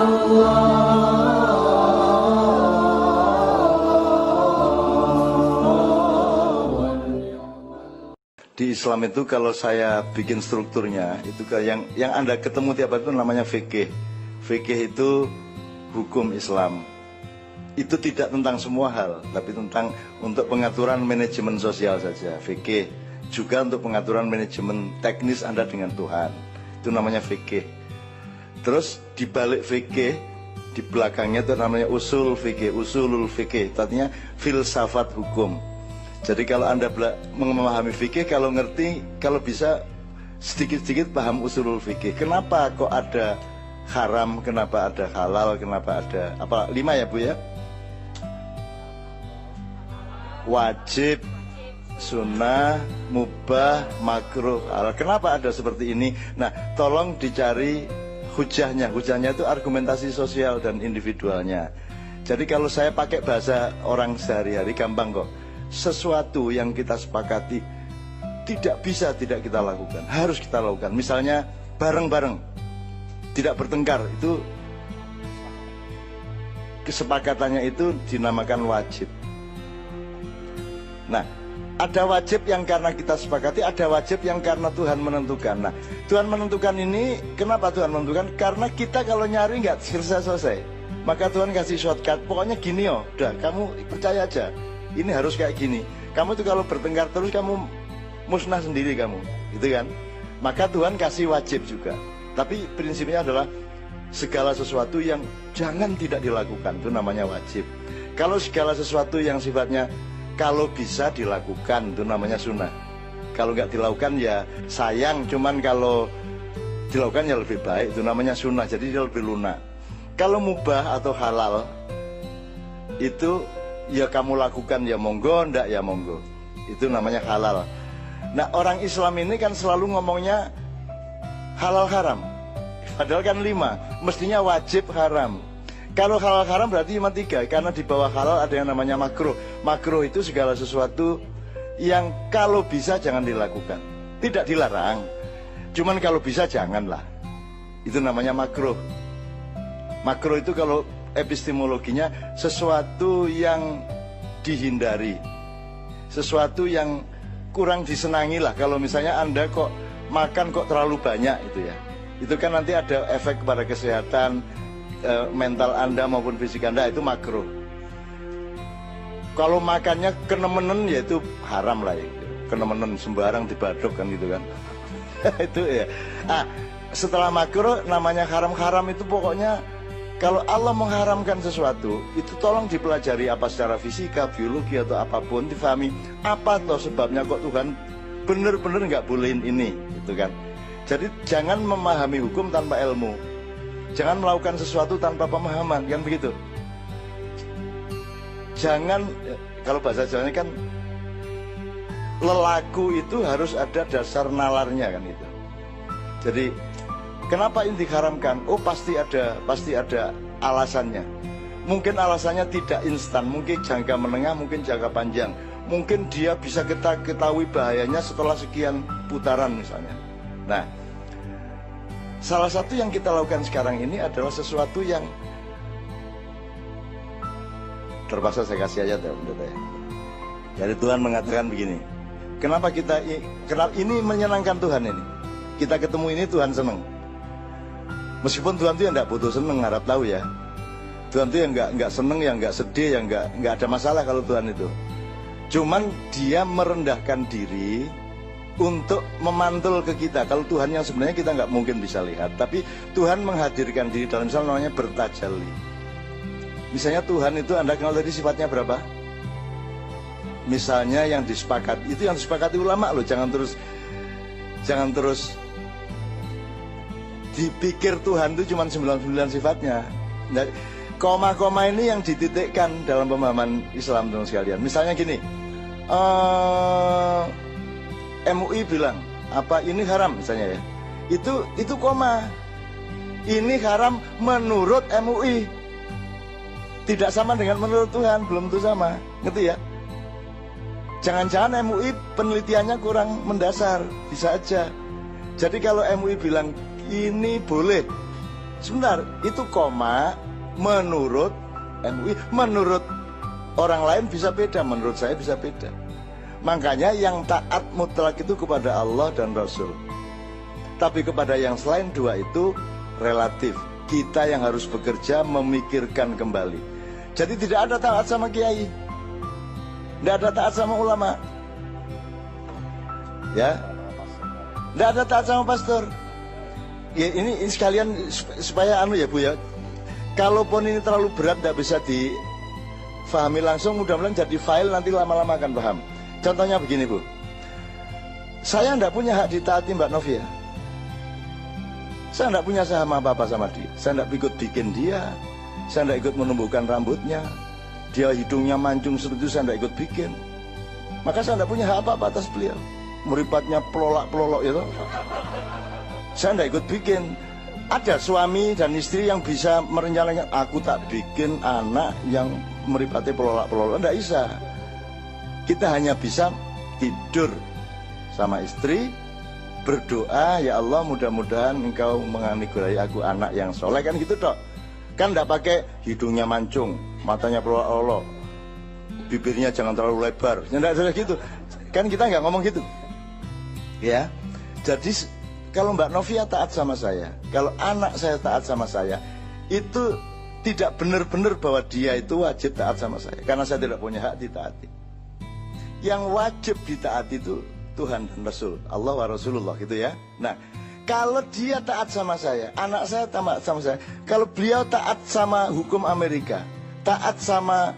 Di Islam itu kalau saya bikin strukturnya itu yang Anda ketemu tiap hari itu namanya fikih. Fikih itu hukum Islam. Itu tidak tentang semua hal, tapi tentang untuk pengaturan manajemen sosial saja. Fikih juga untuk pengaturan manajemen teknis Anda dengan Tuhan. Itu namanya fikih. Terus di balik fikih, di belakangnya itu namanya usul fikih, usulul fikih. Artinya filsafat hukum. Jadi kalau Anda memahami fikih, kalau ngerti, kalau bisa sedikit-sedikit paham usulul fikih. Kenapa kok ada haram, kenapa ada halal, kenapa ada apa? 5 ya Bu ya? Wajib, sunnah, mubah, makruh, halal. Kenapa ada seperti ini? Nah, tolong dicari hujahnya. Hujahnya itu argumentasi sosial dan individualnya. Jadi kalau saya pakai bahasa orang sehari-hari gampang kok. Sesuatu yang kita sepakati tidak bisa tidak kita lakukan, harus kita lakukan. Misalnya bareng-bareng, tidak bertengkar, itu kesepakatannya itu dinamakan wajib. Nah, ada wajib yang karena kita sepakati, ada wajib yang karena Tuhan menentukan. Nah, Tuhan menentukan ini, kenapa Tuhan menentukan? Karena kita kalau nyari nggak selesai-selesai, maka Tuhan kasih shortcut. Pokoknya gini oh, udah kamu percaya aja. Ini harus kayak gini. Kamu tuh kalau bertengkar terus kamu musnah sendiri kamu, gitu kan? Maka Tuhan kasih wajib juga. Tapi prinsipnya adalah segala sesuatu yang jangan tidak dilakukan itu namanya wajib. Kalau segala sesuatu yang sifatnya kalau bisa dilakukan itu namanya sunnah. Kalau nggak dilakukan ya sayang. Cuman kalau dilakukan ya lebih baik, itu namanya sunnah. Jadi dia lebih lunak. Kalau mubah atau halal itu ya kamu lakukan ya monggo, ndak ya monggo. Itu namanya halal. Nah orang Islam ini kan selalu ngomongnya halal haram. Padahal kan 5, mestinya wajib haram. Kalau halal haram berarti cuma 3. Karena di bawah halal ada yang namanya makruh. Makruh itu segala sesuatu yang kalau bisa jangan dilakukan. Tidak dilarang, cuman kalau bisa janganlah. Itu namanya makruh. Makruh itu kalau epistemologinya sesuatu yang dihindari, sesuatu yang kurang disenangi lah. Kalau misalnya Anda kok makan kok terlalu banyak itu ya, itu kan nanti ada efek kepada kesehatan mental Anda maupun fisik Anda, itu makruh. Kalau makannya kenemenen ya itu haram lah ya, kenemenen sembarang dibadok kan gitu kan. Itu ya. Setelah makruh namanya haram itu pokoknya kalau Allah mengharamkan sesuatu, itu tolong dipelajari apa secara fisika, biologi atau apapun, difahami apa toh sebabnya kok Tuhan benar-benar nggak bolehin ini, gitu kan? Jadi jangan memahami hukum tanpa ilmu, jangan melakukan sesuatu tanpa pemahaman, kan begitu? Jangan, kalau bahasa Jawanya kan lelaku itu harus ada dasar nalarnya kan gitu. Jadi kenapa ini diharamkan? Oh pasti ada alasannya. Mungkin alasannya tidak instan, mungkin jangka menengah, mungkin jangka panjang. Mungkin dia bisa kita ketahui bahayanya setelah sekian putaran misalnya. Nah, salah satu yang kita lakukan sekarang ini adalah sesuatu yang terpaksa saya kasih ayat ya, ya. Jadi Tuhan mengatakan begini. Kenapa ini menyenangkan Tuhan ini? Kita ketemu ini Tuhan senang. Meskipun Tuhan itu yang nggak butuh seneng, harap tahu ya. Tuhan itu yang nggak seneng, yang nggak sedih, yang nggak ada masalah kalau Tuhan itu. Cuman dia merendahkan diri untuk memantul ke kita. Kalau Tuhan yang sebenarnya kita nggak mungkin bisa lihat, tapi Tuhan menghadirkan diri dalam misalnya namanya bertajalli. Misalnya Tuhan itu Anda kenal tadi sifatnya berapa? Misalnya yang disepakati, itu yang disepakati ulama loh. Jangan terus dipikir Tuhan itu cuma 99 sifatnya. Nah, koma-koma ini yang dititikkan dalam pemahaman Islam teman sekalian. Misalnya gini, MUI bilang apa ini haram misalnya ya, itu koma. Ini haram menurut MUI, tidak sama dengan menurut Tuhan, belum tentu sama, ngerti ya? Jangan-jangan MUI penelitiannya kurang mendasar, bisa aja. Jadi kalau MUI bilang ini boleh, Sebentar, itu koma menurut MUI, menurut orang lain bisa beda, menurut saya bisa beda. Makanya yang taat mutlak itu kepada Allah dan Rasul. Tapi kepada yang selain dua itu relatif. Kita yang harus bekerja memikirkan kembali. Jadi tidak ada taat sama kiai, tidak ada taat sama ulama, ya, tidak ada taat sama pastor. Ya, ini sekalian supaya ya Bu ya. Kalaupun ini terlalu berat tidak bisa difahami langsung, mudah-mudahan jadi file nanti lama-lama akan paham. Contohnya begini Bu, saya tidak punya hak ditaati Mbak Novia. Saya tidak punya saham apa-apa sama dia. Saya tidak ikut bikin dia. Saya tidak ikut menumbuhkan rambutnya. Dia hidungnya mancung seperti itu, saya tidak ikut bikin. Maka saya tidak punya hak apa-apa atas beliau. Meripatnya pelolak-pelolok itu, saya tidak ikut bikin. Ada suami dan istri yang bisa merencanakan, aku tak bikin anak yang meripati pelolak-pelolak. Tidak bisa. Kita hanya bisa tidur sama istri, berdoa, ya Allah mudah-mudahan engkau menganugerahi aku anak yang soleh, kan gitu dok. Kan tidak pakai hidungnya mancung, matanya pelolok-pelolok, bibirnya jangan terlalu lebar, tidak gitu. Kan kita nggak ngomong gitu, ya. Jadi kalau Mbak Novia taat sama saya, kalau anak saya taat sama saya, itu tidak benar-benar bahwa dia itu wajib taat sama saya, karena saya tidak punya hak ditaati. Yang wajib ditaati itu Tuhan dan Rasul, Allah wa Rasulullah gitu ya. Nah, kalau dia taat sama saya, anak saya taat sama saya, kalau beliau taat sama hukum Amerika, taat sama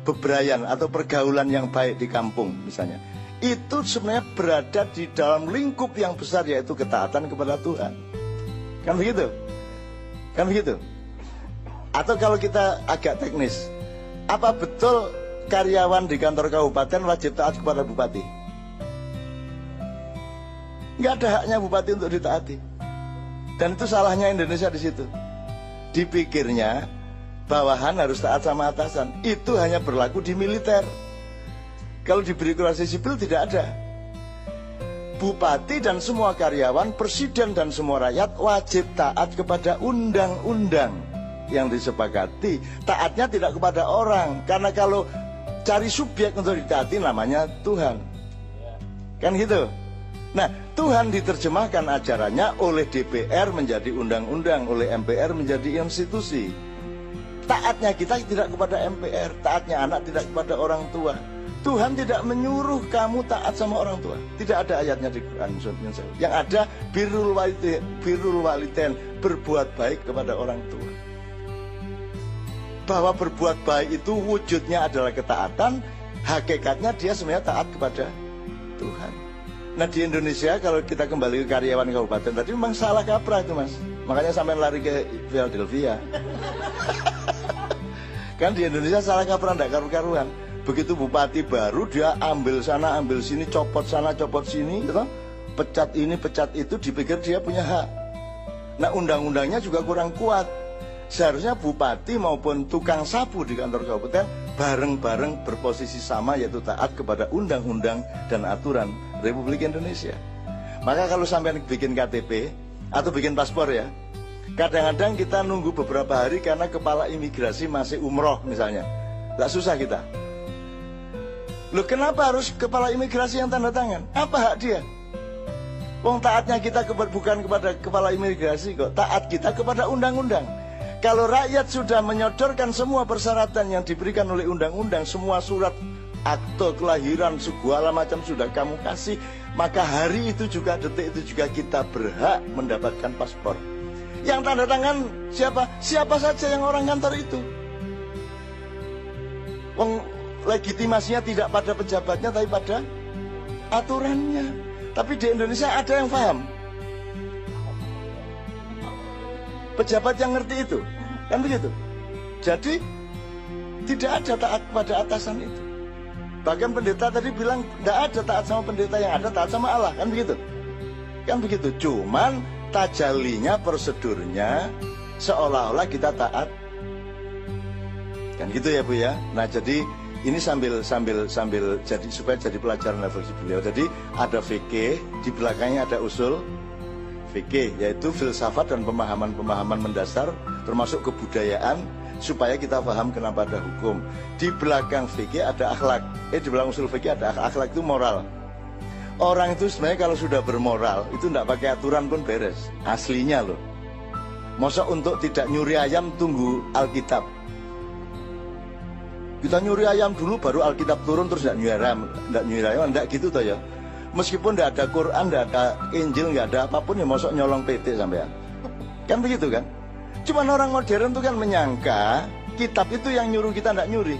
bebrayan atau pergaulan yang baik di kampung misalnya, itu sebenarnya berada di dalam lingkup yang besar, yaitu ketaatan kepada Tuhan. Kan begitu? Kan begitu? Atau kalau kita agak teknis, apa betul karyawan di kantor kabupaten wajib taat kepada bupati? Nggak ada haknya bupati untuk ditaati. Dan itu salahnya Indonesia di situ. Dipikirnya bawahan harus taat sama atasan. Itu hanya berlaku di militer. Kalau di birokrasi sipil tidak ada. Bupati dan semua karyawan, presiden dan semua rakyat wajib taat kepada undang-undang yang disepakati. Taatnya tidak kepada orang, karena kalau cari subjek untuk ditaati namanya Tuhan. Kan gitu. Nah, Tuhan diterjemahkan ajarannya oleh DPR menjadi undang-undang, oleh MPR menjadi institusi. Taatnya kita tidak kepada MPR, taatnya anak tidak kepada orang tua. Tuhan tidak menyuruh kamu taat sama orang tua. Tidak ada ayatnya di Quran. Yang ada birrul walidain, berbuat baik kepada orang tua. Bahwa berbuat baik itu wujudnya adalah ketaatan, hakikatnya dia sebenarnya taat kepada Tuhan. Nah di Indonesia kalau kita kembali ke karyawan kabupaten tadi memang salah kaprah itu mas. Makanya sampai lari ke Philadelphia. Kan di Indonesia salah kaprah, tidak karu-karuan. Begitu bupati baru dia ambil sana ambil sini, copot sana copot sini gitu. Pecat ini pecat itu, dipikir dia punya hak. Nah undang-undangnya juga kurang kuat. Seharusnya bupati maupun tukang sapu di kantor kabupaten bareng-bareng berposisi sama, yaitu taat kepada undang-undang dan aturan Republik Indonesia. Maka kalau sampai bikin KTP atau bikin paspor ya, kadang-kadang kita nunggu beberapa hari karena kepala imigrasi masih umroh misalnya. Gak susah kita. Loh kenapa harus kepala imigrasi yang tanda tangan? Apa hak dia? Wong taatnya kita bukan kepada kepala imigrasi kok, taat kita kepada undang-undang. Kalau rakyat sudah menyodorkan semua persyaratan yang diberikan oleh undang-undang, semua surat akte kelahiran segala macam sudah kamu kasih, maka hari itu juga, detik itu juga kita berhak mendapatkan paspor. Yang tanda tangan siapa? Siapa saja yang orang kantor itu. Wong legitimasinya tidak pada pejabatnya tapi pada aturannya. Tapi di Indonesia ada yang paham, pejabat yang ngerti itu, kan begitu. Jadi tidak ada taat pada atasan itu. Bahkan pendeta tadi bilang tidak ada taat sama pendeta, yang ada taat sama Allah, kan begitu. Kan begitu. Cuman tajalinya, prosedurnya seolah-olah kita taat, kan gitu ya Bu ya. Nah jadi ini sambil jadi supaya jadi pelajaran level beliau. Jadi ada fikih, di belakangnya ada usul fikih, yaitu filsafat dan pemahaman-pemahaman mendasar termasuk kebudayaan, supaya kita paham kenapa ada hukum. Di belakang fikih ada akhlak. Di belakang usul fikih ada akhlak, itu moral. Orang itu sebenarnya kalau sudah bermoral itu tidak pakai aturan pun beres. Aslinya loh. Masa untuk tidak nyuri ayam tunggu Alkitab. Kita nyuri ayam dulu baru Alkitab turun terus tidak nyuri ayam, tidak gitu toh ya. Meskipun tidak ada Quran, tidak ada Injil, nggak ada apapun ya, mosok nyolong PT sampean. Kan begitu kan? Cuman orang modern itu kan menyangka kitab itu yang nyuruh kita tidak nyuri.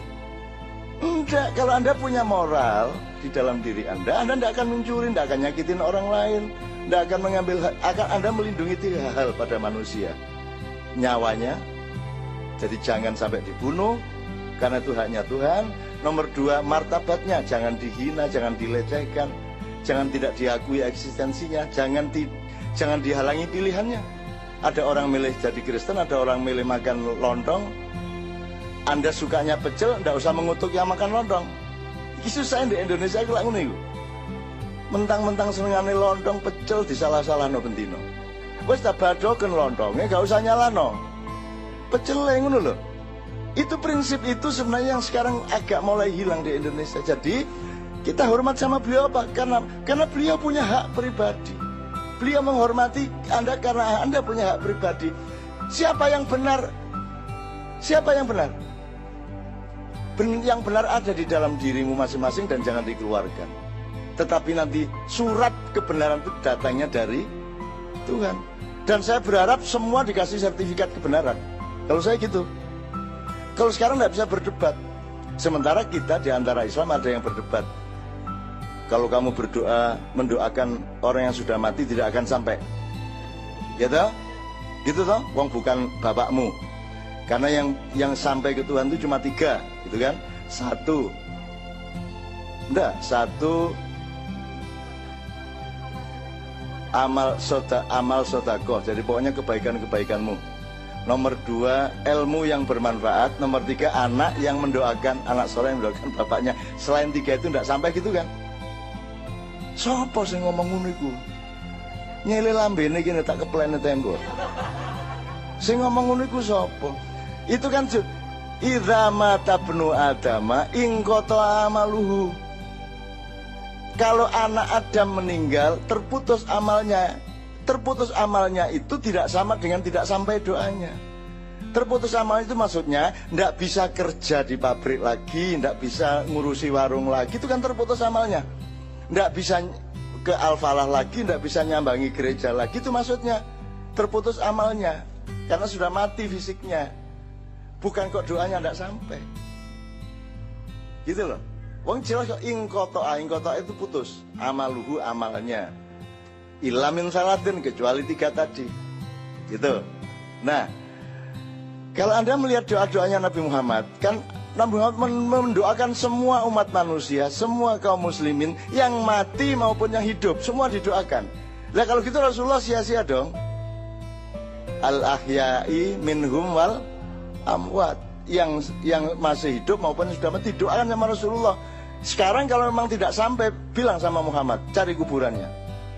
Enggak, kalau Anda punya moral di dalam diri Anda tidak akan mencuri, tidak akan nyakitin orang lain, tidak akan mengambil hak, akan Anda melindungi tiga hal pada manusia. Nyawanya, jadi jangan sampai dibunuh, karena itu haknya Tuhan. Nomor dua, martabatnya, jangan dihina, jangan dilecehkan, jangan tidak diakui eksistensinya, jangan dihalangi pilihannya. Ada orang milih jadi Kristen, ada orang milih makan lontong. Anda sukanya pecel, tidak usah mengutuk yang makan lontong. Ini susah di Indonesia aku lakukan itu. Mentang-mentang senengane lontong pecel disalah-salahno bentino. Wes tak badoken lontongnya, gak usah nyalano. Pecel ngono lho. Itu prinsip itu sebenarnya yang sekarang agak mulai hilang di Indonesia. Jadi kita hormat sama beliau apa? Karena beliau punya hak pribadi. Beliau menghormati Anda karena Anda punya hak pribadi. Siapa yang benar? Siapa yang benar? Yang benar ada di dalam dirimu masing-masing dan jangan dikeluarkan. Tetapi nanti surat kebenaran itu datangnya dari Tuhan. Dan saya berharap semua dikasih sertifikat kebenaran. Kalau saya gitu. Kalau sekarang tidak bisa berdebat. Sementara kita di antara Islam ada yang berdebat. Kalau kamu berdoa, mendoakan orang yang sudah mati tidak akan sampai. Ya toh? Gitu toh? Wong bukan bapakmu. Karena yang sampai ke Tuhan itu cuma 3, gitu kan? 1. Amal sodakoh. Jadi pokoknya kebaikanmu. Nomor 2, ilmu yang bermanfaat. Nomor 3, anak yang mendoakan, anak soleh yang mendoakan bapaknya. Selain 3 itu tidak sampai, gitu kan? Sopo sing ngomong ngono iku? Nyele lambene kene tak keplene tembok. Sing ngomong ngono iku sapa? Itu kan idza mata ibnu adama ing qata amaluhu. Kalau anak Adam meninggal, terputus amalnya. Terputus amalnya itu tidak sama dengan tidak sampai doanya. Terputus amal itu maksudnya tidak bisa kerja di pabrik lagi, tidak bisa ngurusi warung lagi, itu kan terputus amalnya. Tidak bisa ke Al-Falah lagi, tidak bisa nyambangi gereja lagi, itu maksudnya terputus amalnya. Karena sudah mati fisiknya. Bukan kok doanya tidak sampai. Gitu loh. Wong jelas kok ingkoto itu putus. Amaluhu amalnya. Ilamin salatin kecuali 3 tadi. Gitu. Nah, kalau Anda melihat doa-doanya Nabi Muhammad, kan Nabi Muhammad mendoakan semua umat manusia, semua kaum muslimin yang mati maupun yang hidup, semua didoakan. Nah kalau gitu Rasulullah sia-sia dong. Al-ahya'i minhum wal amwat. Yang masih hidup maupun yang sudah mati doakan sama Rasulullah. Sekarang kalau memang tidak sampai, bilang sama Muhammad, cari kuburannya.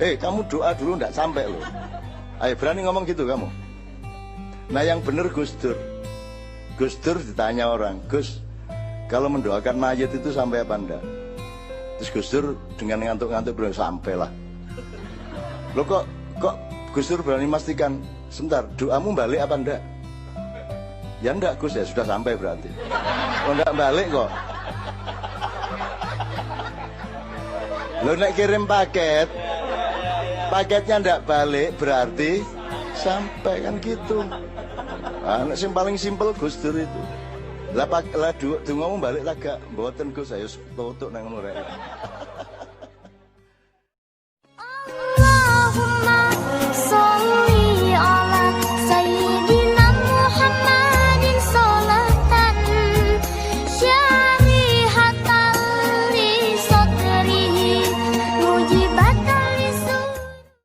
Kamu doa dulu tidak sampai loh. Ayo berani ngomong gitu kamu. Nah yang benar Gus Dur. Gus Dur ditanya orang, Gus, kalau mendoakan mayat itu sampai apa enggak? Terus Gus Dur dengan ngantuk-ngantuk bilang, sampai lah. Loh kok Gus Dur berani memastikan, sebentar, doamu balik apa enggak? Ya enggak Gus, ya sudah sampai berarti. Oh enggak balik kok. Lo nek kirim paketnya enggak balik berarti sampai, kan gitu. Anak yang paling simpel Gus Dur itu. Lah dongamu balik lah gak mboten Gus, ayo tutuk nang ngono rek.